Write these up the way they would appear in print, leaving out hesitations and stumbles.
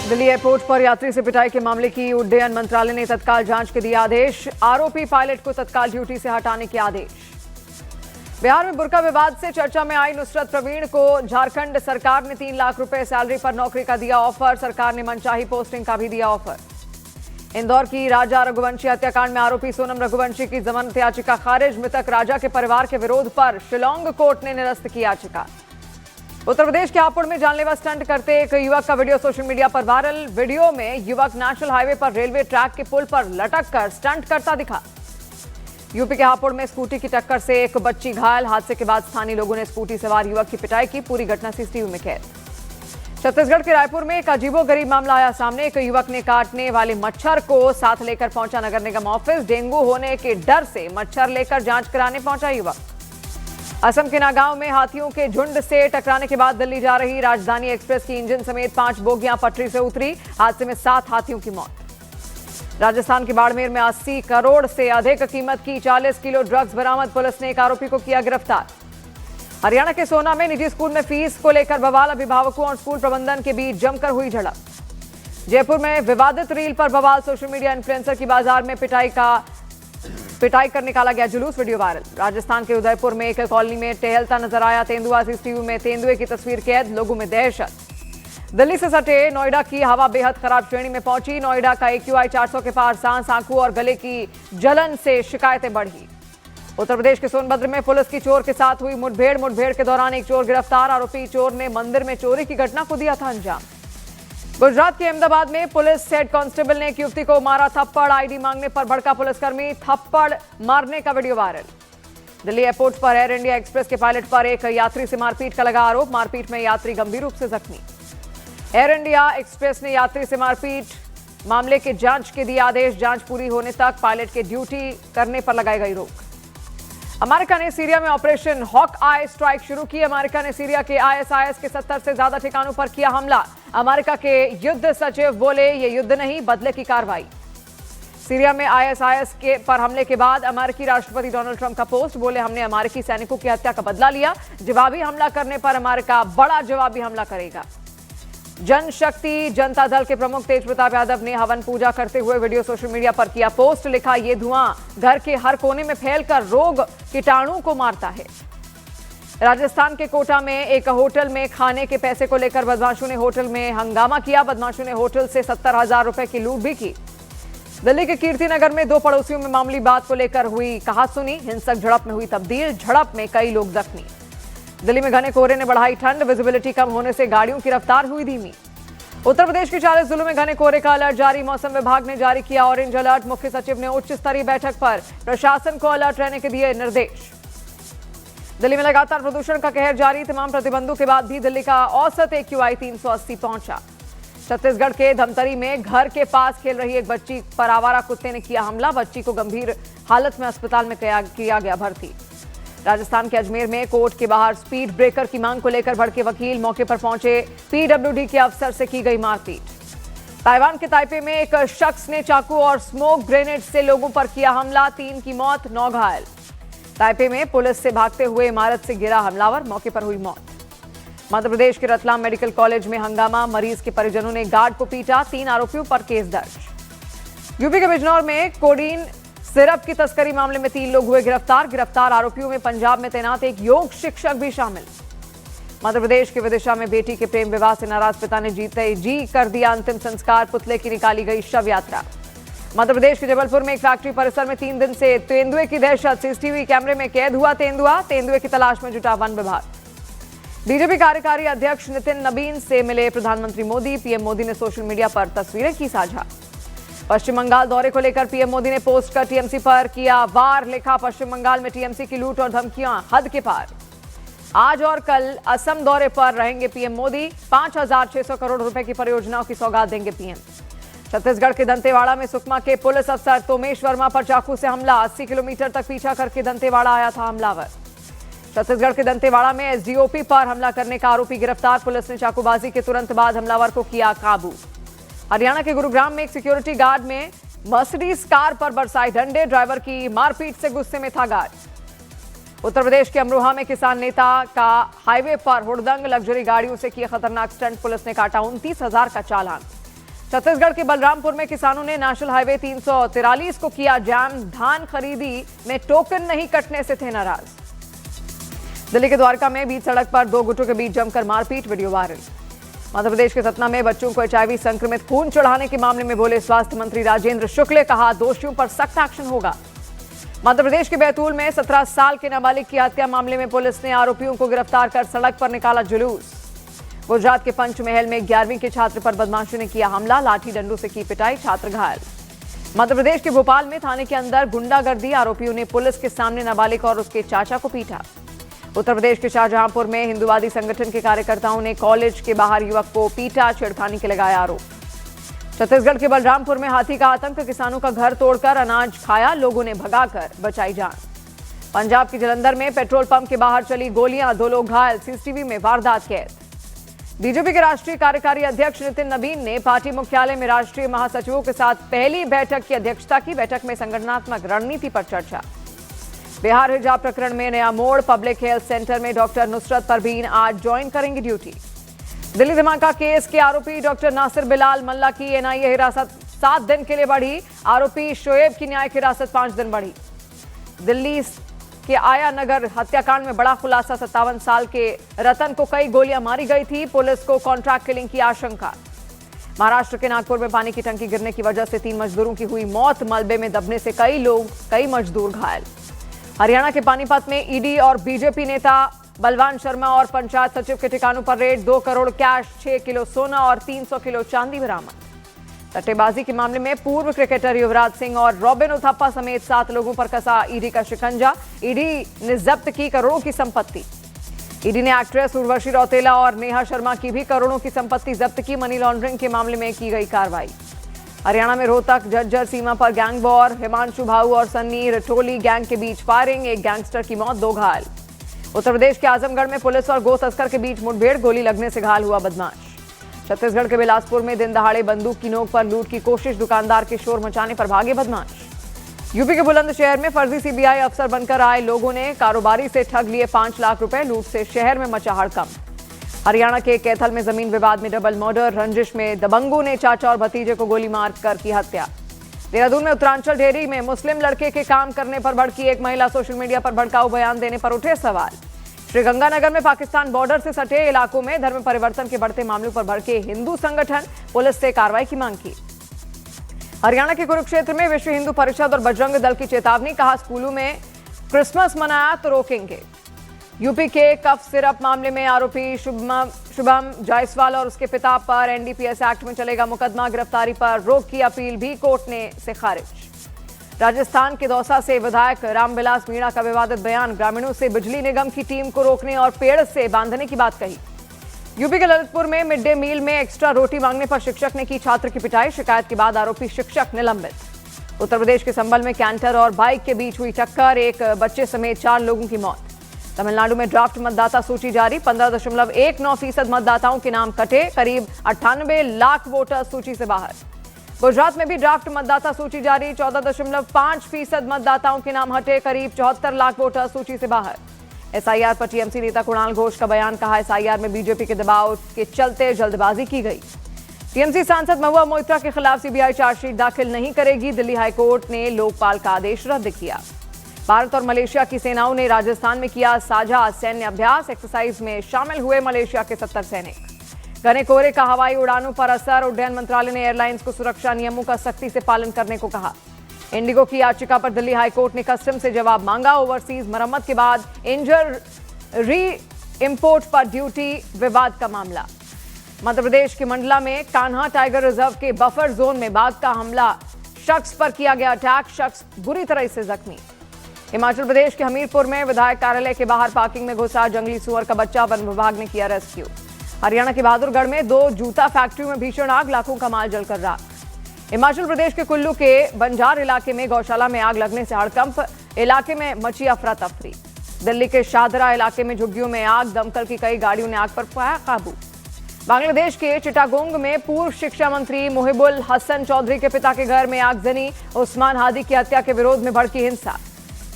Delhi airport पर यात्री से पिटाई के मामले की उड्डयन मंत्रालय ने तत्काल जांच के दिए आदेश। आरोपी पायलट को तत्काल ड्यूटी से हटाने के आदेश। बिहार में बुर्का विवाद से चर्चा में आई नुसरत प्रवीण को झारखंड सरकार ने 3 लाख रुपए सैलरी पर नौकरी का दिया ऑफर। सरकार ने मनचाही पोस्टिंग का भी दिया ऑफर। इंदौर की राजा रघुवंशी हत्याकांड में आरोपी सोनम रघुवंशी की जमानत याचिका खारिज। मृतक राजा के परिवार के विरोध पर शिलांग कोर्ट ने निरस्त की याचिका। उत्तर प्रदेश के हापुड़ में जानलेवा स्टंट करते एक युवक का वीडियो सोशल मीडिया पर वायरल। वीडियो में युवक नेशनल हाईवे पर रेलवे ट्रैक के पुल पर लटक कर स्टंट करता दिखा। यूपी के हापुड़ में स्कूटी की टक्कर से एक बच्ची घायल। हादसे के बाद स्थानीय लोगों ने स्कूटी सवार युवक की पिटाई की। पूरी घटना सीसीटीवी में कैद। छत्तीसगढ़ के रायपुर में एक अजीबोगरीब मामला आया सामने। एक युवक ने काटने वाले मच्छर को साथ लेकर पहुंचा नगर निगम ऑफिस। डेंगू होने के डर से मच्छर लेकर जांच कराने पहुंचा युवक। असम के नागांव में हाथियों के झुंड से टकराने के बाद दिल्ली जा रही राजधानी एक्सप्रेस की इंजन समेत 5 बोगियां पटरी से उतरी। हादसे में 7 हाथियों की मौत। राजस्थान के बाड़मेर में 80 करोड़ से अधिक कीमत की 40 किलो ड्रग्स बरामद। पुलिस ने एक आरोपी को किया गिरफ्तार। हरियाणा के सोना में निजी स्कूल में फीस को लेकर बवाल। अभिभावकों और स्कूल प्रबंधन के बीच जमकर हुई झड़प। जयपुर में विवादित रील पर बवाल। सोशल मीडिया इन्फ्लुएंसर की बाजार में पिटाई कर निकाला गया जुलूस। Video viral. राजस्थान के उदयपुर में एक कॉलोनी में टहलता नजर आया तेंदुआ। सीसीटीवी में तेंदुए की तस्वीर कैद। लोगों में दहशत। दिल्ली से सटे नोएडा की हवा बेहद खराब श्रेणी में पहुंची। नोएडा का AQI 400 के पार। सांस, आंखों और गले की जलन से शिकायतें बढ़ी। उत्तर प्रदेश के सोनभद्र में पुलिस की चोर के साथ हुई मुठभेड़ के दौरान एक चोर गिरफ्तार। आरोपी चोर ने मंदिर में चोरी की घटना को दिया था अंजाम। गुजरात के अहमदाबाद में पुलिस हेड कांस्टेबल ने एक युवती को मारा थप्पड़। आईडी मांगने पर भड़का पुलिसकर्मी। थप्पड़ मारने का वीडियो वायरल। दिल्ली एयरपोर्ट पर एयर इंडिया एक्सप्रेस के पायलट पर एक यात्री से मारपीट का लगा आरोप। मारपीट में यात्री गंभीर रूप से जख्मी। एयर इंडिया एक्सप्रेस ने यात्री से मारपीट मामले के जांच के दिए आदेश। जांच पूरी होने तक पायलट के ड्यूटी करने पर लगाई गई रोक। अमेरिका ने सीरिया में ऑपरेशन हॉक आई स्ट्राइक शुरू की। अमेरिका ने सीरिया के ISIS के 70 से ज्यादा ठिकानों पर किया हमला। अमेरिका के युद्ध सचिव बोले ये युद्ध नहीं बदले की कार्रवाई। सीरिया में ISIS के पर हमले के बाद अमेरिकी राष्ट्रपति डोनाल्ड ट्रंप का पोस्ट। बोले हमने अमेरिकी सैनिकों की हत्या का बदला लिया। जवाबी हमला करने पर अमेरिका बड़ा जवाबी हमला करेगा। जनशक्ति जनता दल के प्रमुख तेज प्रताप यादव ने हवन पूजा करते हुए वीडियो सोशल मीडिया पर किया पोस्ट। लिखा ये धुआं घर के हर कोने में फैलकर रोग कीटाणु को मारता है। राजस्थान के कोटा में एक होटल में खाने के पैसे को लेकर बदमाशों ने होटल में हंगामा किया। बदमाशों ने होटल से 70,000 रुपए की लूट भी की। दिल्ली के कीर्तिनगर में 2 पड़ोसियों में मामूली बात को लेकर हुई कहासुनी। हिंसक झड़प में हुई तब्दील। झड़प में कई लोग जख्मी। दिल्ली में घने कोहरे ने बढ़ाई ठंड। विजिबिलिटी कम होने से गाड़ियों की रफ्तार हुई धीमी। उत्तर प्रदेश के 40 जिलों में घने कोहरे का अलर्ट जारी। मौसम विभाग ने जारी किया ऑरेंज अलर्ट। मुख्य सचिव ने उच्च स्तरीय बैठक पर प्रशासन को अलर्ट रहने के दिए निर्देश। दिल्ली में लगातार प्रदूषण का कहर जारी। तमाम प्रतिबंधों के बाद भी दिल्ली का औसत AQI 380 पहुंचा। छत्तीसगढ़ के धमतरी में घर के पास खेल रही एक बच्ची पर आवारा कुत्ते ने किया हमला। बच्ची को गंभीर हालत में अस्पताल में किया गया भर्ती। राजस्थान के अजमेर में कोर्ट के बाहर स्पीड ब्रेकर की मांग को लेकर भड़के वकील। मौके पर पहुंचे PWD के अफसर से की गई मारपीट। ताइवान के ताइपे में एक शख्स ने चाकू और स्मोक ग्रेनेड से लोगों पर किया हमला। 3 की मौत, 9 घायल। ताइपे में पुलिस से भागते हुए इमारत से गिरा हमलावर। मौके पर हुई मौत। मध्य प्रदेश के रतलाम मेडिकल कॉलेज में हंगामा। मरीज के परिजनों ने गार्ड को पीटा। 3 आरोपियों पर केस दर्ज। यूपी के बिजनौर में कोडीन सिरप की तस्करी मामले में 3 लोग हुए गिरफ्तार आरोपियों में पंजाब में तैनात एक योग शिक्षक भी शामिल। मध्य प्रदेश के विदिशा में बेटी के प्रेम विवाह से नाराज पिता ने जीते जी कर दिया अंतिम संस्कार। पुतले की निकाली गई शव यात्रा। मध्य प्रदेश के जबलपुर में एक फैक्ट्री परिसर में 3 दिन से तेंदुए की दहशत। सीसीटीवी कैमरे में कैद हुआ तेंदुए की तलाश में जुटा वन विभाग। बीजेपी कार्यकारी अध्यक्ष नितिन नबीन से मिले प्रधानमंत्री मोदी। पीएम मोदी ने सोशल मीडिया पर तस्वीरें की साझा। पश्चिम बंगाल दौरे को लेकर पीएम मोदी ने पोस्ट कर टीएमसी पर किया वार। लिखा पश्चिम बंगाल में टीएमसी की लूट और धमकियां हद के पार। आज और कल असम दौरे पर रहेंगे पीएम मोदी। 5,600 करोड़ रुपए की परियोजनाओं की सौगात देंगे पीएम। छत्तीसगढ़ के दंतेवाड़ा में सुकमा के पुलिस अफसर तोमेश वर्मा पर चाकू से हमला। 80 किलोमीटर तक पीछा करके दंतेवाड़ा आया था हमलावर। छत्तीसगढ़ के दंतेवाड़ा में एसडीओपी पर हमला करने का आरोपी गिरफ्तार। पुलिस ने चाकूबाजी के तुरंत बाद हमलावर को किया काबू। हरियाणा के गुरुग्राम में एक सिक्योरिटी गार्ड में मर्सिडीज कार पर बरसाए डंडे। ड्राइवर की मारपीट से गुस्से में था गार्ड। उत्तर प्रदेश के अमरोहा में किसान नेता का हाईवे पर हुड़दंग। लग्जरी गाड़ियों से किए खतरनाक स्टंट। पुलिस ने काटा 29,000 का चालान। छत्तीसगढ़ के बलरामपुर में किसानों ने नेशनल हाईवे 343 को किया जाम। धान खरीदी में टोकन नहीं कटने से थे नाराज। दिल्ली के द्वारका में बीच सड़क पर दो गुटों के बीच जमकर मारपीट, वीडियो वायरल। मध्य प्रदेश के सतना में बच्चों को HIV संक्रमित खून चढ़ाने के मामले में बोले स्वास्थ्य मंत्री राजेंद्र शुक्ल, कहा दोषियों पर सख्त एक्शन होगा। मध्य प्रदेश के बैतूल में 17 साल के नाबालिग की हत्या मामले में पुलिस ने आरोपियों को गिरफ्तार कर सड़क पर निकाला जुलूस। गुजरात के पंचमहल में 11वीं के छात्र पर बदमाशों ने किया हमला, लाठी डंडों से की पिटाई, छात्र घायल। मध्य प्रदेश के भोपाल में थाने के अंदर गुंडागर्दी, आरोपियों ने पुलिस के सामने नाबालिग और उसके चाचा को पीटा। उत्तर प्रदेश के शाहजहांपुर में हिंदुवादी संगठन के कार्यकर्ताओं ने कॉलेज के बाहर युवक को पीटा, छेड़खानी के लगाया आरोप। छत्तीसगढ़ के बलरामपुर में हाथी का आतंक, किसानों का घर तोड़कर अनाज खाया, लोगों ने भगाकर बचाई जान। पंजाब के जलंधर में पेट्रोल पंप के बाहर चली गोलियां, 2 लोग घायल, सीसीटीवी में वारदात कैद। बीजेपी के राष्ट्रीय कार्यकारी अध्यक्ष नितिन नबीन ने पार्टी मुख्यालय में राष्ट्रीय महासचिवों के साथ पहली बैठक की अध्यक्षता की। बैठक में संगठनात्मक रणनीति पर चर्चा। बिहार हिजाब प्रकरण में नया मोड़, पब्लिक हेल्थ सेंटर में डॉक्टर नुसरत परवीन आज ज्वाइन करेंगी ड्यूटी। दिल्ली धमाका केस के आरोपी डॉक्टर नासिर बिलाल मल्ला की एनआईए हिरासत 7 दिन के लिए बढ़ी। आरोपी शोएब की न्यायिक हिरासत 5 दिन बढ़ी। दिल्ली के आया नगर हत्याकांड में बड़ा खुलासा, 57 साल के रतन को कई गोलियां मारी गई थी, पुलिस को कॉन्ट्रैक्ट किलिंग की आशंका। महाराष्ट्र के नागपुर में पानी की टंकी गिरने की वजह से 3 मजदूरों की हुई मौत, मलबे में दबने से कई मजदूर घायल। हरियाणा के पानीपत में ईडी और बीजेपी नेता बलवान शर्मा और पंचायत सचिव के ठिकानों पर रेड, 2 करोड़ कैश, 6 किलो सोना और 300 किलो चांदी बरामद। सट्टेबाजी के मामले में पूर्व क्रिकेटर युवराज सिंह और रॉबिन उथप्पा समेत 7 लोगों पर कसा ईडी का शिकंजा। ईडी ने जब्त की करोड़ों की संपत्ति। ईडी ने एक्ट्रेस उर्वशी रौतेला और नेहा शर्मा की भी करोड़ों की संपत्ति जब्त की। मनी लॉन्ड्रिंग के मामले में की गई कार्रवाई। हरियाणा में रोहतक झज्जर सीमा पर गैंग वॉर, हिमांशु भाऊ और सन्नी रटोली गैंग के बीच फायरिंग, एक गैंगस्टर की मौत, 2 घायल। उत्तर प्रदेश के आजमगढ़ में पुलिस और गो तस्कर के बीच मुठभेड़, गोली लगने से घायल हुआ बदमाश। छत्तीसगढ़ के बिलासपुर में दिन दहाड़े बंदूक की नोक पर लूट की कोशिश, दुकानदार के शोर मचाने पर भागे बदमाश। यूपी के बुलंदशहर में फर्जी सीबीआई अफसर बनकर आए लोगों ने कारोबारी से ठग लिए 5 लाख रुपए, लूट से शहर में मचा हड़कंप। हरियाणा के कैथल में जमीन विवाद में डबल मर्डर, रंजिश में दबंगों ने चाचा और भतीजे को गोली मारकर की हत्या। देहरादून में उत्तरांचल डेयरी में मुस्लिम लड़के के काम करने पर भड़की एक महिला, सोशल मीडिया पर भड़काऊ बयान देने पर उठे सवाल। श्रीगंगानगर में पाकिस्तान बॉर्डर से सटे इलाकों में धर्म परिवर्तन के बढ़ते मामलों पर भड़के हिंदू संगठन, पुलिस से कार्रवाई की मांग की। हरियाणा के कुरुक्षेत्र में विश्व हिंदू परिषद और बजरंग दल की चेतावनी, कहा स्कूलों में क्रिसमस मनाया तो रोकेंगे। यूपी के कफ सिरप मामले में आरोपी शुभम जायसवाल और उसके पिता पर एनडीपीएस एक्ट में चलेगा मुकदमा, गिरफ्तारी पर रोक की अपील भी कोर्ट ने से खारिज। राजस्थान के दौसा से विधायक रामविलास मीणा का विवादित बयान, ग्रामीणों से बिजली निगम की टीम को रोकने और पेड़ से बांधने की बात कही। यूपी के ललितपुर में मिड डे मील में एक्स्ट्रा रोटी मांगने पर शिक्षक ने की छात्र की पिटाई, शिकायत के बाद आरोपी शिक्षक निलंबित। उत्तर प्रदेश के संभल में कैंटर और बाइक के बीच हुई टक्कर, एक बच्चे समेत 4 लोगों की मौत। तमिलनाडु में ड्राफ्ट मतदाता सूची जारी, 15.19% मतदाताओं के नाम कटे, करीब 98 लाख वोटर सूची से बाहर। गुजरात में भी ड्राफ्ट मतदाता सूची जारी, 14.5% मतदाताओं के नाम हटे, करीब 74 लाख वोटर सूची से बाहर। एसआईआर पर टीएमसी नेता कुणाल घोष का बयान, कहा एसआईआर में बीजेपी के दबाव के चलते जल्दबाजी की गई। टीएमसी सांसद महुआ मोइत्रा के खिलाफ सीबीआई चार्जशीट दाखिल नहीं करेगी, दिल्ली हाईकोर्ट ने लोकपाल का आदेश रद्द किया। भारत और मलेशिया की सेनाओं ने राजस्थान में किया साझा सैन्य अभ्यास, एक्सरसाइज में शामिल हुए मलेशिया के 70 सैनिक। घने कोहरे का हवाई उड़ानों पर असर, उड्डयन मंत्रालय ने एयरलाइंस को सुरक्षा नियमों का सख्ती से पालन करने को कहा। इंडिगो की याचिका पर दिल्ली हाईकोर्ट ने कस्टम से जवाब मांगा, ओवरसीज मरम्मत के बाद इंजन री इंपोर्ट पर ड्यूटी, विवाद का मामला। मध्य प्रदेश के मंडला में कान्हा टाइगर रिजर्व के बफर जोन में बाघ का हमला, शख्स पर किया गया अटैक, शख्स बुरी तरह से जख्मी। हिमाचल प्रदेश के हमीरपुर में विधायक कार्यालय के बाहर पार्किंग में घुसा जंगली सुअर का बच्चा, वन विभाग ने किया रेस्क्यू। हरियाणा के बहादुरगढ़ में 2 जूता फैक्ट्रियों में भीषण आग, लाखों का माल जलकर राख। हिमाचल प्रदेश के कुल्लू के बंजार इलाके में गौशाला में आग लगने से हड़कंप, इलाके में मची अफरा तफरी। दिल्ली के शाहदरा इलाके में झुग्गियों में आग, दमकल की कई गाड़ियों ने आग पर पाया काबू। बांग्लादेश के चिटागोंग में पूर्व शिक्षा मंत्री मोहिबुल हसन चौधरी के पिता के घर में आगजनी, उस्मान हादी की हत्या के विरोध में भड़की हिंसा।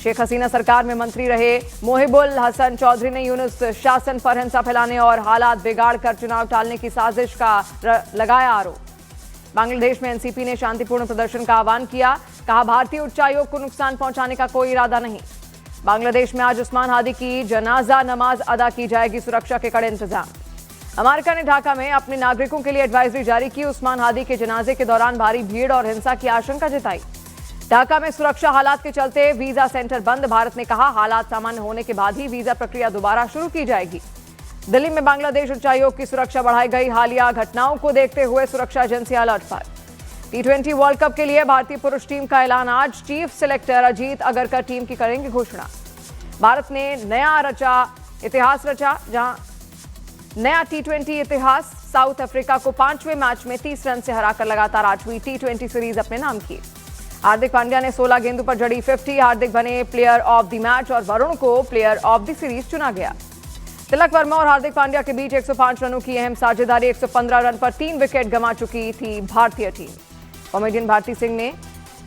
शेख हसीना सरकार में मंत्री रहे मोहिबुल हसन चौधरी ने यूनुस शासन पर हिंसा फैलाने और हालात बिगाड़ कर चुनाव टालने की साजिश का लगाया आरोप। बांग्लादेश में एनसीपी ने शांतिपूर्ण प्रदर्शन का आह्वान किया। कहा, भारतीय उच्चायोग को नुकसान पहुंचाने का कोई इरादा नहीं। बांग्लादेश में आज उस्मान हादी की जनाजा नमाज अदा की जाएगी, सुरक्षा के कड़े इंतजाम। अमेरिका ने ढाका में अपने नागरिकों के लिए एडवाइजरी जारी की। उस्मान हादी के जनाजे के दौरान भारी भीड़ और हिंसा की आशंका जताई। ढाका में सुरक्षा हालात के चलते वीजा सेंटर बंद। भारत ने कहा, हालात सामान्य होने के बाद ही वीजा प्रक्रिया दोबारा शुरू की जाएगी। दिल्ली में बांग्लादेश उच्चायोग की सुरक्षा बढ़ाई गई। हालिया घटनाओं को देखते हुए सुरक्षा एजेंसियां अलर्ट पर। T20 वर्ल्ड कप के लिए भारतीय पुरुष टीम का ऐलान आज। Chief selector Ajit Agarkar team की करेंगे घोषणा। भारत ने नया इतिहास रचा, जहां नया T20 इतिहास। साउथ अफ्रीका को 5वें मैच में 30 रन से हराकर लगातार 8वीं T20 सीरीज अपने नाम की। हार्दिक पांड्या ने 16 गेंदों पर जड़ी 50। हार्दिक बने प्लेयर ऑफ द मैच और वरुण को प्लेयर ऑफ द सीरीज चुना गया। तिलक वर्मा और हार्दिक पांड्या के बीच 105 रनों की अहम साझेदारी। 115 रन पर 3 विकेट गंवा चुकी थी भारतीय टीम। कॉमेडियन भारती सिंह ने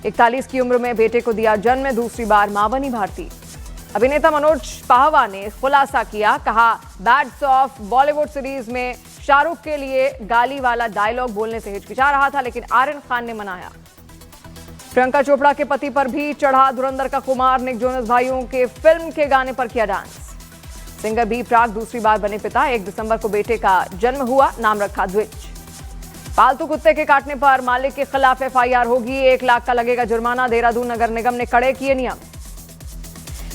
41 की उम्र में बेटे को दिया जन्म। दूसरी बार मां बनी भारती। अभिनेता मनोज पाहवा ने खुलासा किया। कहा, बैड्स ऑफ बॉलीवुड सीरीज में शाहरुख के लिए गाली वाला डायलॉग बोलने से हिचकिचा रहा था, लेकिन आर्यन खान ने मनाया। प्रियंका चोपड़ा के पति पर भी चढ़ा धुरंधर का खुमार। निक जोनस भाइयों के फिल्म के गाने पर किया डांस। सिंगर बी प्राक दूसरी बार बने पिता। 1 दिसंबर को बेटे का जन्म हुआ, नाम रखा द्विज। पालतू कुत्ते के काटने पर मालिक के खिलाफ FIR होगी। 1 लाख का लगेगा जुर्माना। देहरादून नगर निगम ने कड़े किए नियम।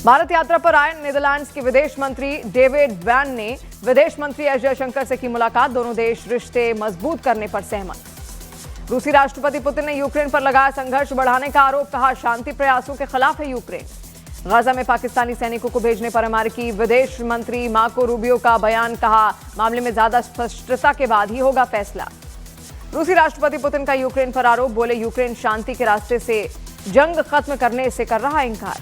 भारत यात्रा पर आए नीदरलैंड्स के विदेश मंत्री डेविड वैन ने विदेश मंत्री एस जयशंकर से की मुलाकात। दोनों देश रिश्ते मजबूत करने पर सहमत। रूसी राष्ट्रपति पुतिन ने यूक्रेन पर लगाया संघर्ष बढ़ाने का आरोप। कहा, शांति प्रयासों के खिलाफ है यूक्रेन। गाजा में पाकिस्तानी सैनिकों को भेजने पर अमेरिकी विदेश मंत्री मार्को रूबियो का बयान। कहा, मामले में ज्यादा स्पष्टता के बाद ही होगा फैसला। रूसी राष्ट्रपति पुतिन का यूक्रेन पर आरोप। बोले, यूक्रेन शांति के रास्ते से जंग खत्म करने से कर रहा इंकार।